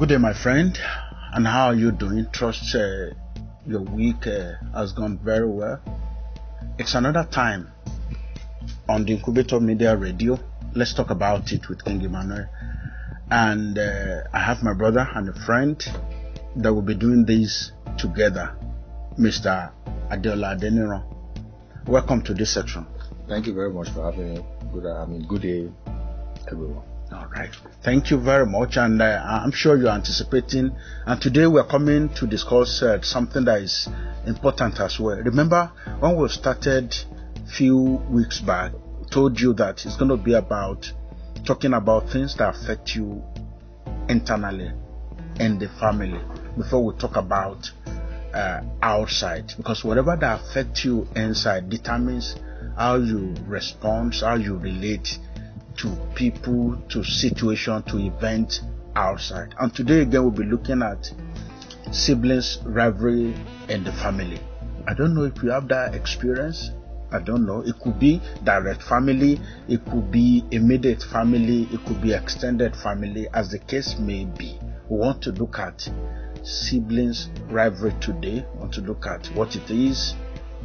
Good day, my friend, and how are you doing? Trust your week has gone very well. It's another time on the Incubator Media Radio. Let's talk about it with King Emmanuel. And I have my brother and a friend that will be doing this together, Mr. Adeola Adeniran. Welcome to this section. Thank you very much for having me. Good day, everyone. All right. Thank you very much. And I'm sure you're anticipating. And today we're coming to discuss something that is important as well. Remember, when we started a few weeks back, I told you that it's going to be about talking about things that affect you internally in the family before we talk about outside. Because whatever that affects you inside determines how you respond, how you relate to people, to situation, to events outside. And today again we'll be looking at siblings rivalry in the family. I don't know if you have that experience. I don't know. It could be direct family, it could be immediate family, it could be extended family, as the case may be. We want to look at siblings rivalry today. We want to look at what it is,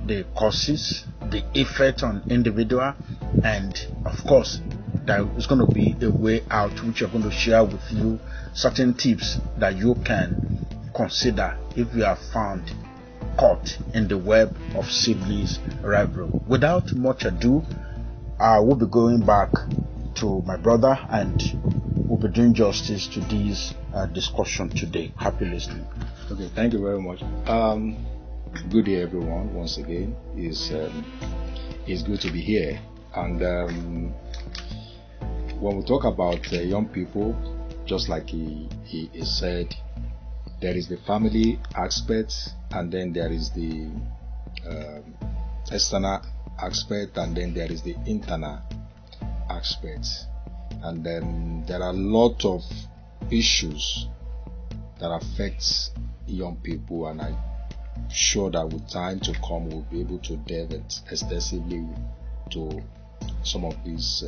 the causes, the effect on individual, and of course that is going to be a way out, which you're going to share with you certain tips that you can consider if you are found caught in the web of siblings rivalry. Without much ado, I will be going back to my brother and we'll be doing justice to this discussion today. Happy listening. Okay, thank you very much. Good day, everyone. Once again, it's good to be here. And when we talk about young people, just like he said, there is the family aspect, and then there is the external aspect, and then there is the internal aspect. And then there are a lot of issues that affect young people, and I'm sure that with time to come we'll be able to delve extensively to some of these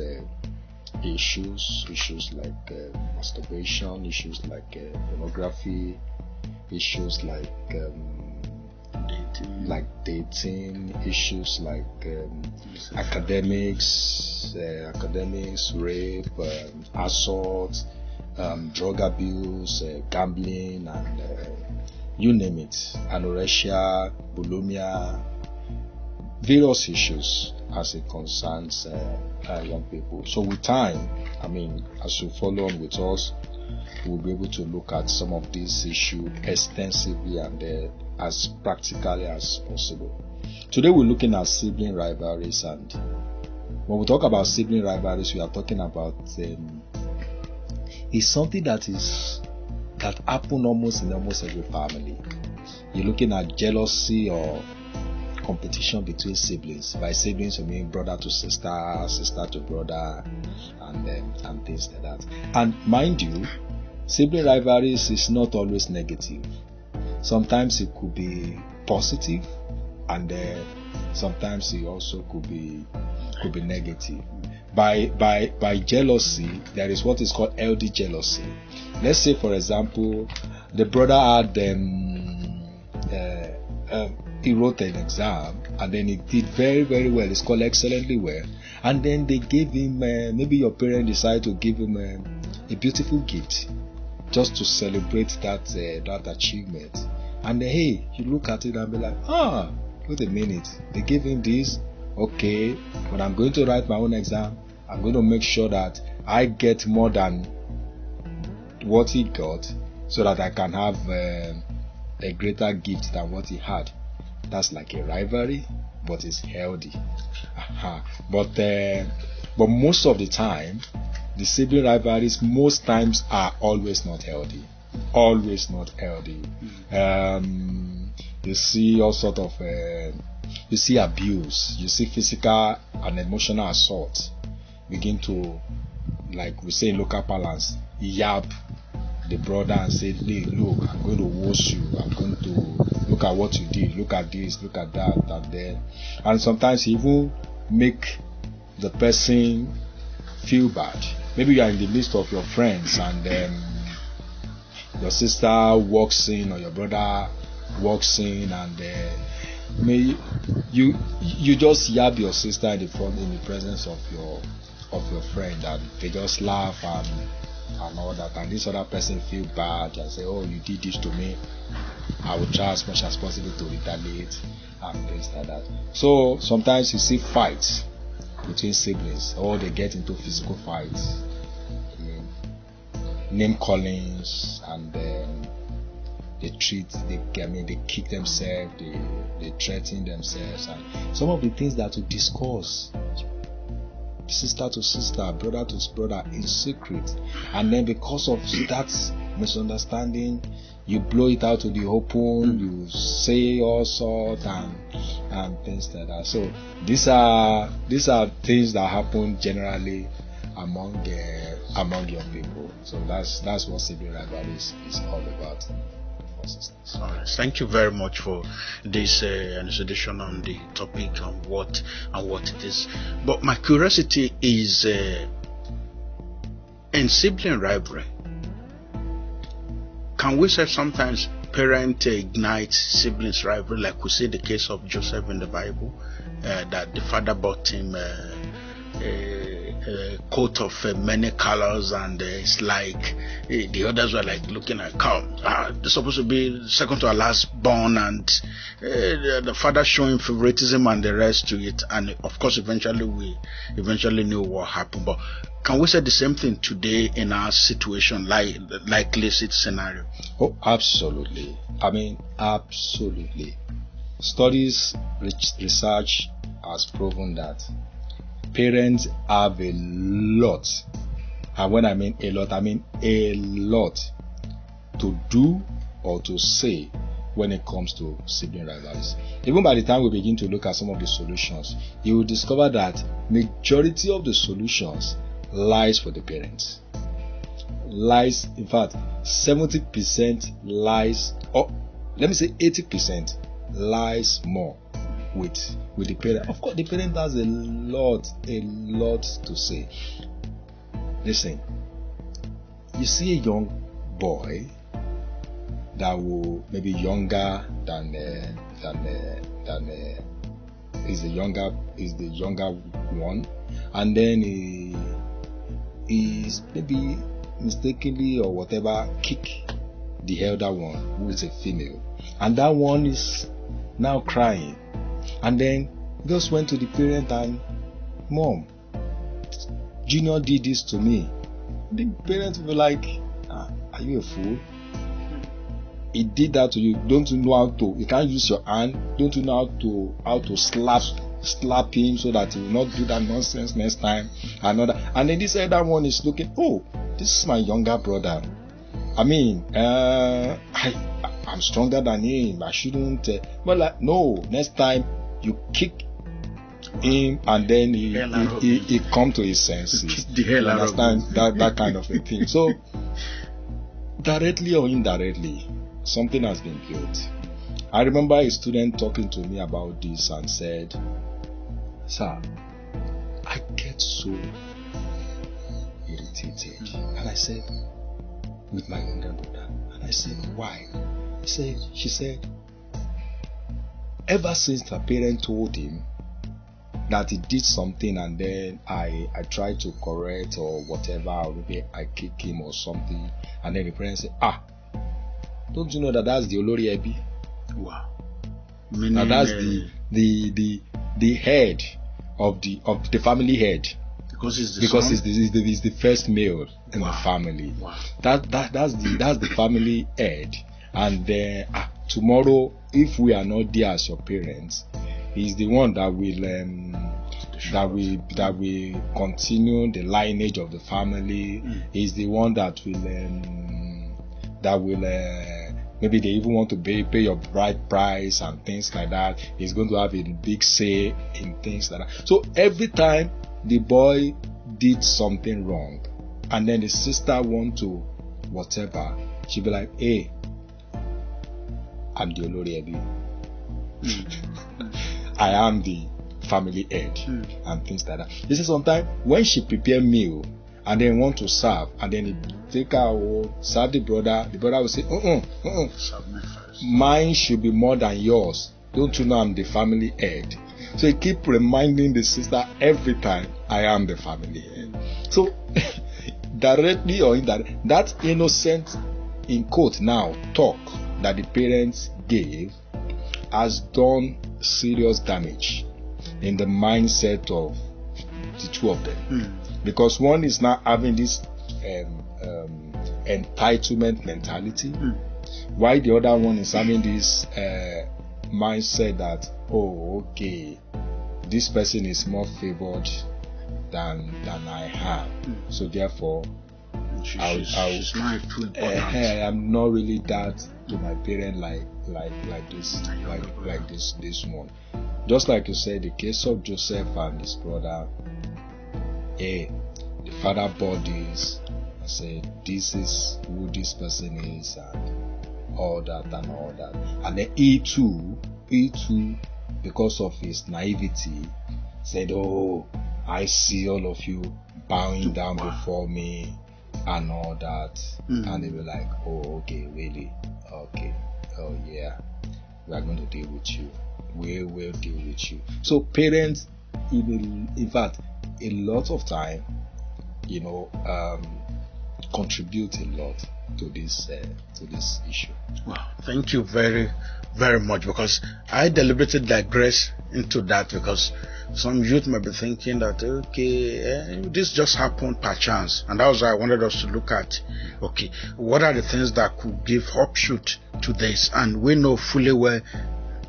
issues like masturbation, issues like pornography, issues like dating, issues like academics, rape, assault, drug abuse, gambling, and you name it, anorexia, bulimia, various issues as it concerns young people. So with time, as you follow on with us, we'll be able to look at some of these issues extensively and as practically as possible. Today we're looking at sibling rivalries, and when we talk about sibling rivalries, we are talking about it's something that happens almost in almost every family. You're looking at jealousy or competition between siblings. By siblings, I mean brother to sister, sister to brother, and things like that. And mind you, sibling rivalries is not always negative. Sometimes it could be positive, and sometimes it also could be negative. By jealousy, there is what is called healthy jealousy. Let's say, for example, the brother had he wrote an exam and then he did very, very well. He scored excellently well, and then they gave him maybe your parents decided to give him a beautiful gift just to celebrate that achievement. And then, hey, you look at it and be like, wait a minute, they gave him this. Okay, when I'm going to write my own exam, I'm going to make sure that I get more than what he got, so that I can have a greater gift than what he had. That's like a rivalry, but it's healthy. But most of the time, the sibling rivalries most times are always not healthy. Always not healthy. You see all sort of you see abuse, you see physical and emotional assault begin to, like we say in local parlance, yap the brother and say, hey, look, I'm going to wash you, I'm going to look at what you did, look at this, look at that, and then, and sometimes even make the person feel bad. Maybe you are in the midst of your friends and your sister walks in or your brother walks in, and you just yab your sister in the presence of your friend, and they just laugh and all that, and this other person feel bad and say, oh, you did this to me, I will try as much as possible to retaliate and things like that. So sometimes you see fights between siblings, or they get into physical fights, name callings, and then they kick themselves, they threaten themselves, and some of the things that we discuss, sister to sister, brother to brother, in secret, and then because of that misunderstanding, you blow it out to the open, you say all sorts and things like that. So these are things that happen generally among young people. So that's what sibling rivalry is all about. All right. Thank you very much for this elucidation on the topic and what it is. But my curiosity is, in sibling rivalry, can we say sometimes parent ignites siblings rivalry, like we see the case of Joseph in the Bible, that the father bought him a coat of many colors, and it's like the others were like looking at they're supposed to be second to our last born, and the father showing favoritism and the rest to it, and of course we eventually knew what happened. But can we say the same thing today in our situation, like illicit scenario? Oh, absolutely. I mean, absolutely. Studies, research has proven that parents have a lot, and when I mean a lot, I mean a lot to do or to say when it comes to sibling rivalries. Even by the time we begin to look at some of the solutions, you will discover that majority of the solutions lies for the parents. Lies, in fact, 70% lies, or let me say 80% lies more with the parent. Of course, the parent has a lot to say. Listen, you see a young boy that will maybe younger than is the younger one, and then he is maybe mistakenly or whatever kick the elder one, who is a female, and that one is now crying, and then just went to the parent and, Mom, Junior did this to me. The parents will be like, are you a fool? He did that to you. Don't you know how to? You can't use your hand. Don't you know how to slap him so that he will not do that nonsense next time? And then this other one is looking, oh, this is my younger brother. I mean, I'm stronger than him. I shouldn't. But like, no, next time you kick him, and then he come to his senses. You understand that kind of a thing. So directly or indirectly, something has been built. I remember a student talking to me about this and said, "Sir, I get so irritated." And I said, with my younger brother. And I said, why? She said, ever since her parent told him that he did something, and then I tried to correct or whatever, or maybe I kick him or something, and then the parent said, don't you know that that's the Olori Ebi? Wow. Now that's the head of the family head. Because he's the first male in the family. Wow. That's the family head. And then tomorrow, if we are not there as your parents, he's the one that will continue the lineage of the family. He's the one that will maybe they even want to pay your bride price and things like that. He's going to have a big say in things like that. So every time the boy did something wrong, and then the sister want to whatever, she'll be like, hey, I'm the Olori Ebi. I am the family head, and things like that. This is sometimes when she prepare meal and then want to serve, and then he take out, serve the brother will say, Serve me first. mine should be more than yours. Don't you know I'm the family head? So he keep reminding the sister every time, I am the family head. So directly or indirectly, that innocent, in quote now, talk that the parents gave has done serious damage in the mindset of the two of them. Because one is now having this entitlement mentality, while the other one is having this mindset that, oh, okay, this person is more favored than I am, so therefore She's not too important. I'm not really that to my parent like this one. Just like you said, the case of Joseph and his brother, the father bought this and said, this is who this person is, and all that, and then he too, because of his naivety, said, oh, I see all of you bowing down before me and all that. And they were like, oh, okay, really? Okay, oh yeah, we are going to deal with you. We will deal with you. So parents, in fact, a lot of time, contribute a lot to this issue. Wow, thank you very, very much, because I deliberately digress into that, because some youth might be thinking that, okay, this just happened per chance, and that was why I wanted us to look at, okay, what are the things that could give offshoot to this? And we know fully well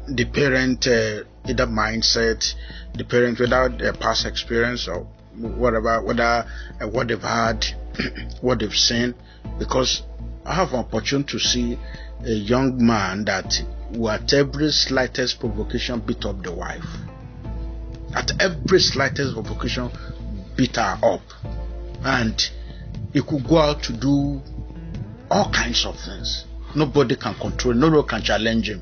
the parent either mindset, the parent without their past experience or whatever, whether what they've had, what they've seen. Because I have an opportunity to see a young man that will at every slightest provocation beat up the wife. At every slightest provocation beat her up. And he could go out to do all kinds of things. Nobody can control, nobody can challenge him.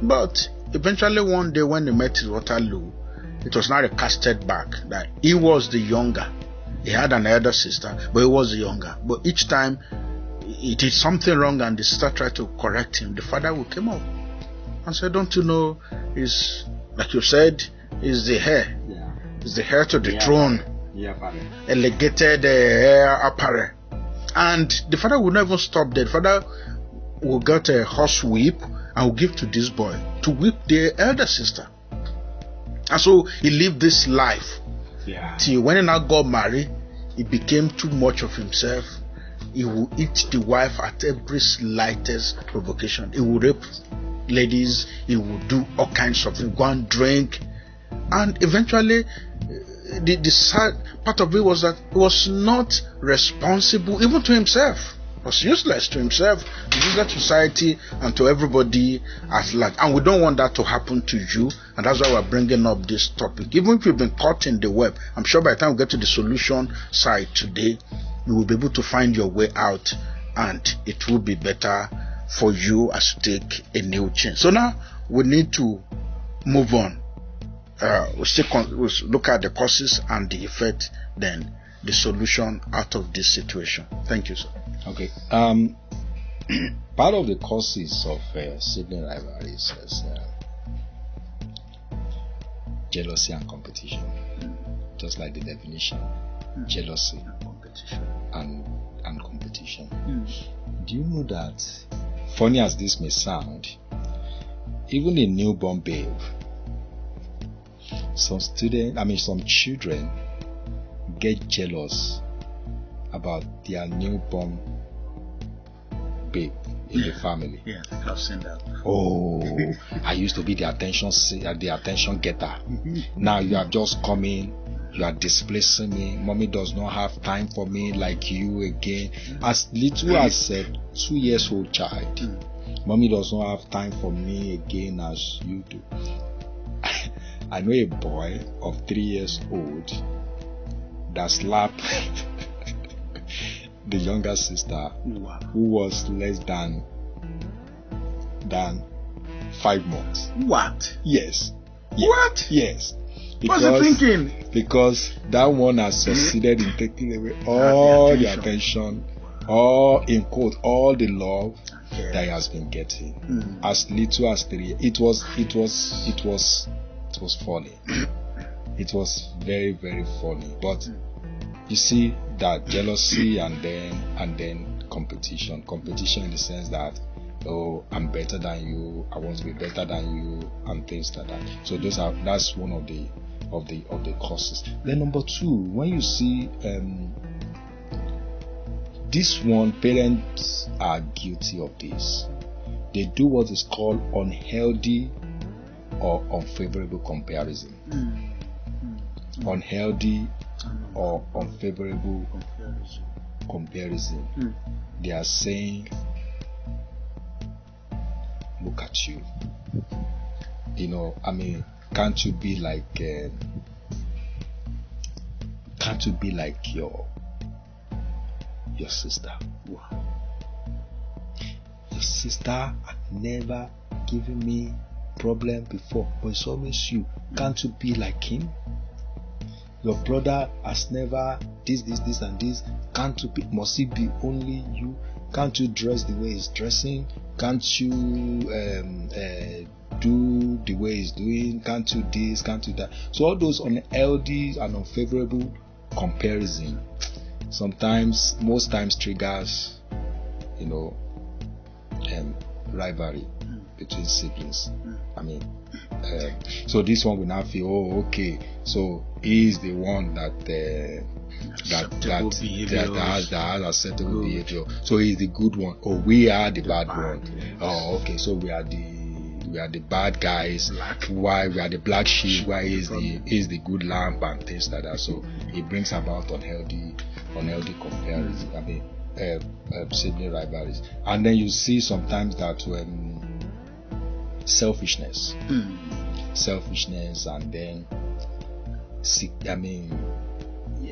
But eventually one day when he met his Waterloo, it was now casted back that he was the younger. He had an elder sister, but he was the younger. But each time he did something wrong and the sister tried to correct him, the father would come up and say, don't you know, is like you said, is the heir. Yeah. Is the heir to the throne. Yeah, Elegated heir apparel. And the father would never stop there. The father will get a horse whip and will give to this boy to whip the elder sister. And so he lived this life. Yeah. Till when he now got married, he became too much of himself. He will eat the wife at every slightest provocation. He will rape ladies. He will do all kinds of things. Go and drink. And eventually, the sad part of it was that he was not responsible even to himself. He was useless to himself, to useless to society, and to everybody at large. And we don't want that to happen to you. And that's why we're bringing up this topic. Even if you've been caught in the web, I'm sure by the time we get to the solution side today, you will be able to find your way out, and it will be better for you as you take a new change. So now we need to move on. We'll look at the causes and the effect, then the solution out of this situation. Thank you, sir. Okay. Part of the causes of sibling rivalries is jealousy and competition. Just like the definition, jealousy and competition. Do you know that, funny as this may sound, even a newborn babe, some children get jealous about their newborn babe in the family. Yeah, I've seen that. Oh, I used to be the attention getter. Now you have just come in, you are displacing me. Mommy does not have time for me like you again. As little as a 2-year-old child, mommy does not have time for me again as you do. I know a boy of 3 years old that slapped the younger sister, who was less than 5 months. What? Yes. What? Yes. What's he thinking? Because that one has succeeded in taking away all the attention, all in quote, all the love that he has been getting. As little as 3 years. It was funny. It was very, very funny. But you see that jealousy and then competition in the sense that, oh, I'm better than you, I want to be better than you, and things like that. So that's one of the causes. Then number 2, when you see this one, parents are guilty of this. They do what is called unhealthy or unfavorable comparison. Unhealthy or unfavorable comparison. They are saying, look at you. Can't you be like your sister? Your sister had never given me problem before, but it's always you. Can't you be like him? Your brother has never this and this. Can't you be? Must it be only you? Can't you dress the way he's dressing? Can't you do the way he's doing? Can't you this? Can't you that? So all those unhealthy and unfavorable comparison most times triggers, rivalry between siblings. So this one will now feel, oh, okay, so he's the one that has acceptable behavior. So he's the good one. Oh, we are the bad one. Oh, okay, so we are the bad guys. Why we are the black sheep? Why is the good lamb and things like that? So it brings about unhealthy comparison. Sibling rivalries, and then you see sometimes that selfishness, and then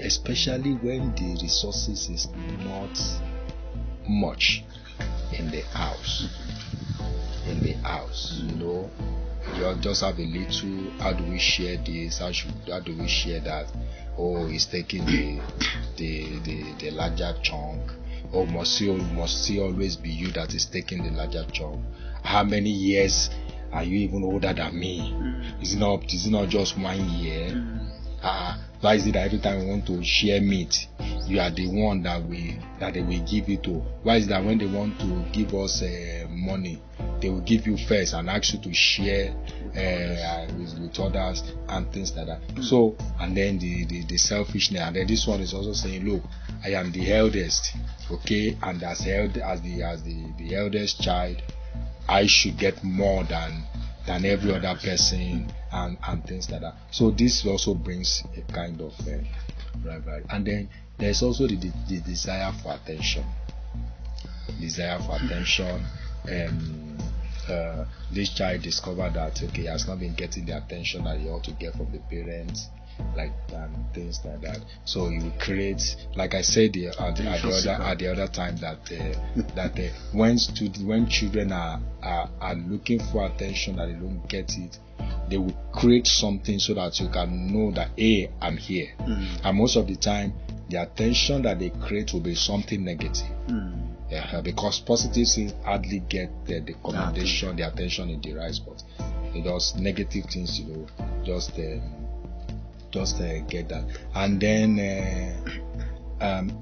especially when the resources is not much in the house, you just have a little. How do we share this? How do we share that? Oh, he's taking the larger chunk. Or must it always be you that is taking the larger chunk? How many years are you even older than me? Is it not just 1 year? Why is it that every time we want to share meat, you are the one that they will give it to? Why is it that when they want to give us money, they will give you first and ask you to share with others and things like that? So, and then the selfishness, and then this one is also saying, look, I am the eldest, okay, and as the eldest child, I should get more than every other person, and things like that. So this also brings a kind of rivalry. And then there's also the desire for attention. This child discovered that, okay, he has not been getting the attention that he ought to get from the parents, like things like that. So he will create, like I said at the other time, that when children are looking for attention that they don't get it, they will create something so that you can know that, hey, I'm here. And most of the time, the attention that they create will be something negative. Because positive things hardly get the commendation, the attention it derives, but it does negative things, just get that. And then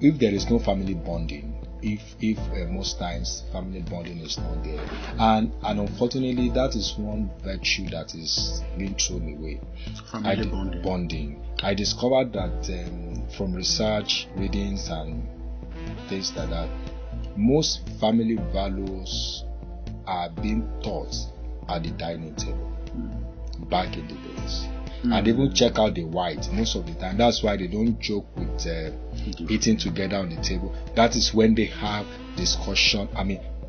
if there is no family bonding, if most times family bonding is not there, and unfortunately that is one virtue that is being thrown away. Family bonding. I discovered that from research, readings, and things like that, most family values are being taught at the dining table back in the days. And even check out the white most of the time. That's why they don't joke with eating together on the table. That is when they have discussion.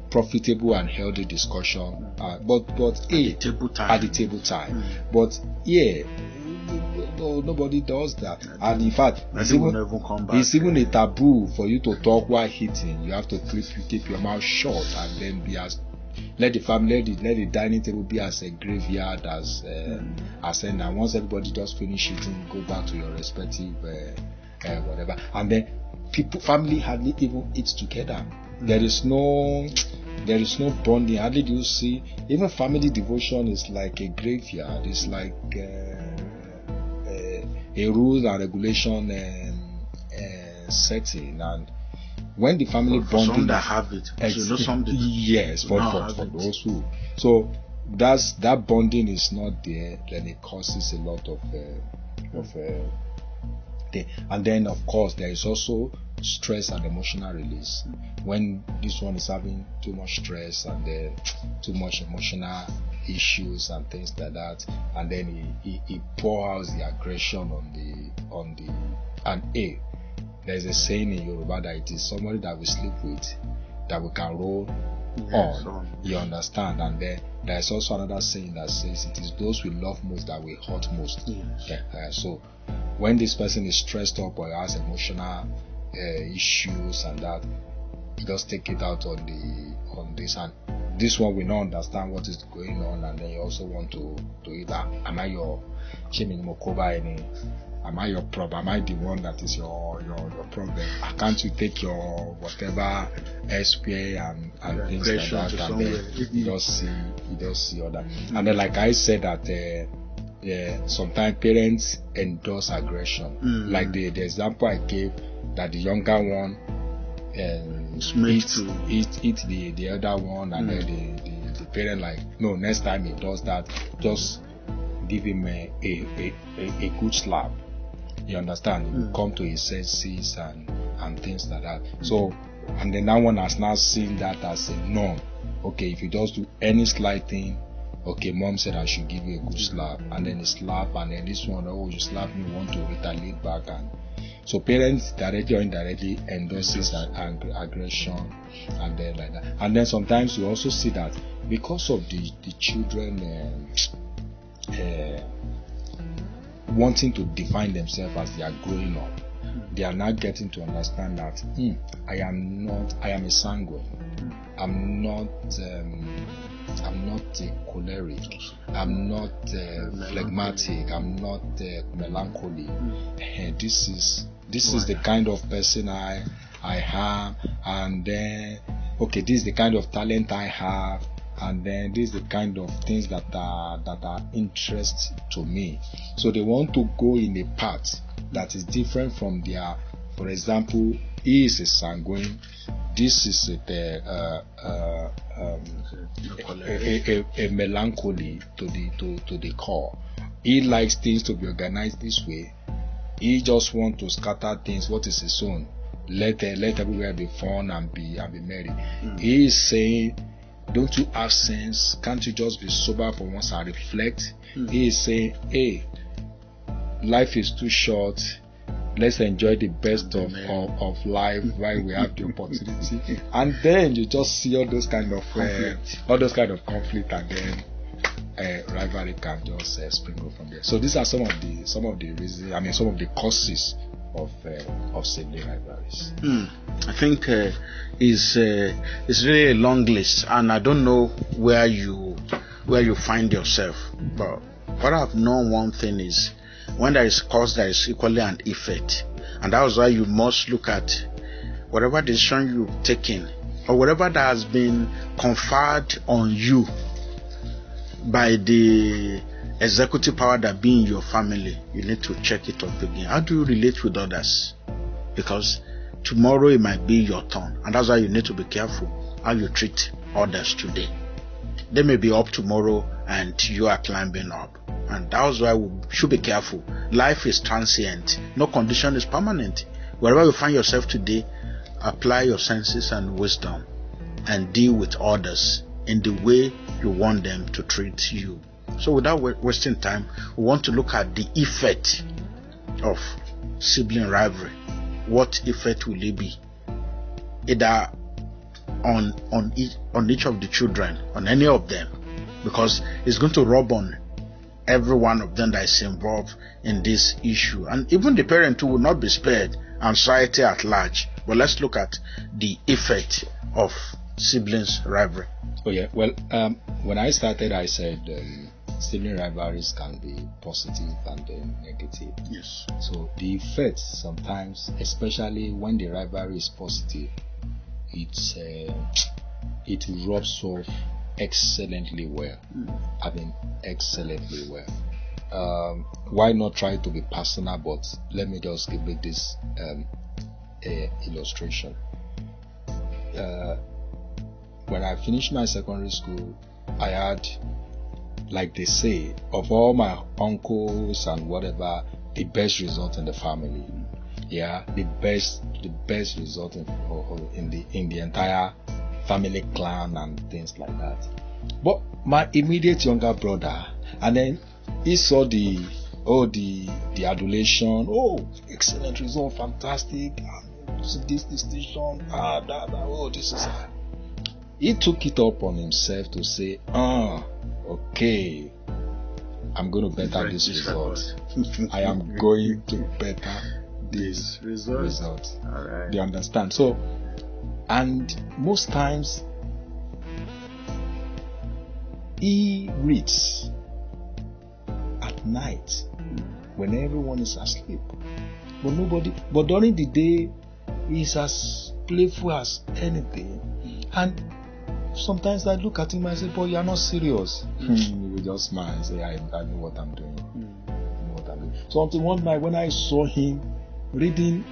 Profitable and healthy discussion. But at the table time. But yeah, nobody does that. And in fact, it's even a taboo for you to talk while eating. You have to keep your mouth shut and then be as let the dining table be as a graveyard as and once everybody just finish eating, go back to your respective whatever, and then family hardly even eat together. There is no bonding. Hardly do you see. Even family devotion is like a graveyard. It's like a rules and regulation setting. And when the family bonding, some that have it, yes, for those who. So that bonding is not there, then it causes a lot of thing. And then of course there is also stress and emotional release. When this one is having too much stress and then too much emotional issues and things like that, and then he pours out the aggression on the and there's a saying in Yoruba that it is somebody that we sleep with that we can roll on. You understand? And then there's also another saying that says it is those we love most that we hurt most. So when this person is stressed up or has emotional issues and that, you just take it out on this, and this one will not understand what is going on, and then you also want to either am I your am I your problem? Am I the one that is your problem? Can't you take your whatever SPA and things like that, and then you just see all that. And then like I said that sometimes parents endorse aggression. Like the example I gave, that the younger one eat the elder one, and then the parent like, no, next time he does that, just give him a good slap. You understand? He will come to his senses and things like that. So, and then that one has now seen that as a norm. Okay, if you just do any slight thing, okay, mom said I should give you a good slap, and then a slap, and then this one, oh, you slap me, want to retaliate back. And so parents directly or indirectly endorses aggression, and then like that. And then sometimes you also see that because of the children wanting to define themselves as they are growing up, they are now getting to understand that I am a sanguine. I'm not a choleric. I'm not phlegmatic. I'm not melancholy. This is the kind of person I have, and then okay, this is the kind of talent I have, and then this is the kind of things that are interest to me. So they want to go in a path that is different from their. For example, he is a sanguine. This is a melancholy to the core. He likes things to be organized this way. He just wants to scatter things. What is his own? Let everywhere be fun and be merry. He is saying, don't you have sense? Can't you just be sober for once and reflect? He is saying, hey, life is too short. Let's enjoy the best of life while we have the opportunity. And then you just see all those kind of conflict, and then rivalry can just spring up from there. So these are some of the reasons. I mean, some of the causes of sibling rivalries. I think it's really a long list, and I don't know where you find yourself. But what I've known, one thing is, when there is cause, there is equally an effect, and that is why you must look at whatever decision you've taken or whatever that has been conferred on you by the executive power that be in your family. You need to check it up again. How do you relate with others? Because tomorrow it might be your turn, and that's why you need to be careful how you treat others today. They may be up tomorrow and you are climbing up, and that's why we should be careful. Life is transient. No condition is permanent. Wherever you find yourself today, apply your senses and wisdom and deal with others in the way you want them to treat you. So without wasting time, we want to look at the effect of sibling rivalry. What effect will it be? Either on each of the children, on any of them, because it's going to rub on every one of them that is involved in this issue. And even the parent who will not be spared, and society at large. But let's look at the effect of siblings rivalry? Oh yeah. Well, when I started, I said sibling rivalries can be positive and negative. Yes. So the effect sometimes, especially when the rivalry is positive, it rubs off excellently well. I mean, excellently well. Why not try to be personal? But let me just give you this illustration. When I finished my secondary school, I had, like they say, of all my uncles and whatever, the best result in the family. Yeah, the best result in the entire family clan and things like that. But my immediate younger brother, and then he saw the adulation. Oh, excellent result, fantastic. This distinction. This is. He took it up on himself to say, okay, I'm going to better this result. I am going to better this result. All right. Do you understand? So, and most times he reads at night when everyone is asleep, but during the day he's as playful as anything. And sometimes I look at him and say, boy, you're not serious. He will just smile and say, I know what I'm doing. So until one night when I saw him reading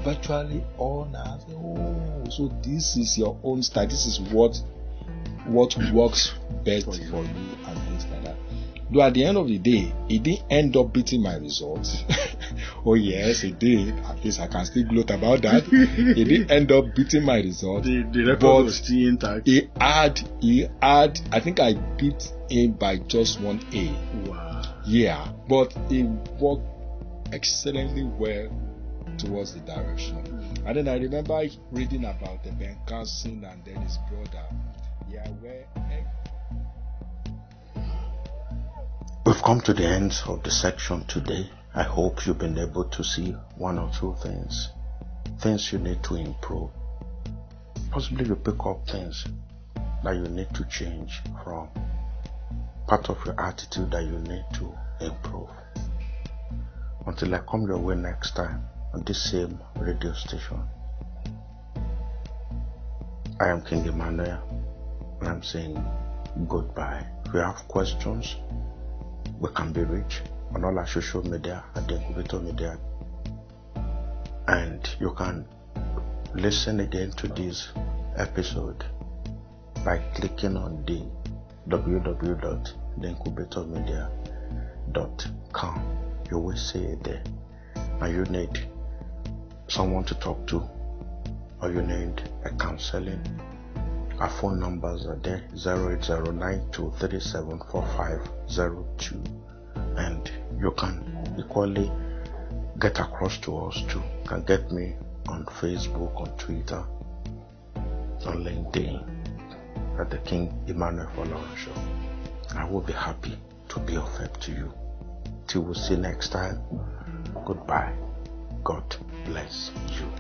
virtually all night, I said, oh, so this is your own style. This is what works best for you and things like that. Though at the end of the day, he didn't end up beating my results. Oh yes, he did. At least I can still gloat about that. He didn't end up beating my result. The record was still intact. He had. I think I beat him by just 1 A. Wow. Yeah, but he worked excellently well towards the direction. And then I remember reading about the Ben Carson and then his brother. Yeah, where. We've come to the end of the section today. I hope you've been able to see one or two things you need to improve. Possibly you pick up things that you need to change from, part of your attitude that you need to improve. Until I come your way next time on this same radio station, I am King Emmanuel and I'm saying goodbye. If you have questions, we can be reached on all our social media at the Incubator Media, and you can listen again to this episode by clicking on the www.theincubatormedia.com. You will see it there, and you need someone to talk to, or you need a counseling. Our phone numbers are there, 08092374502, and you can equally get across to us too. You can get me on Facebook, on Twitter, on LinkedIn at the King Emmanuel Folarin Show. I will be happy to be of help to you. Till we see next time, goodbye. God bless you.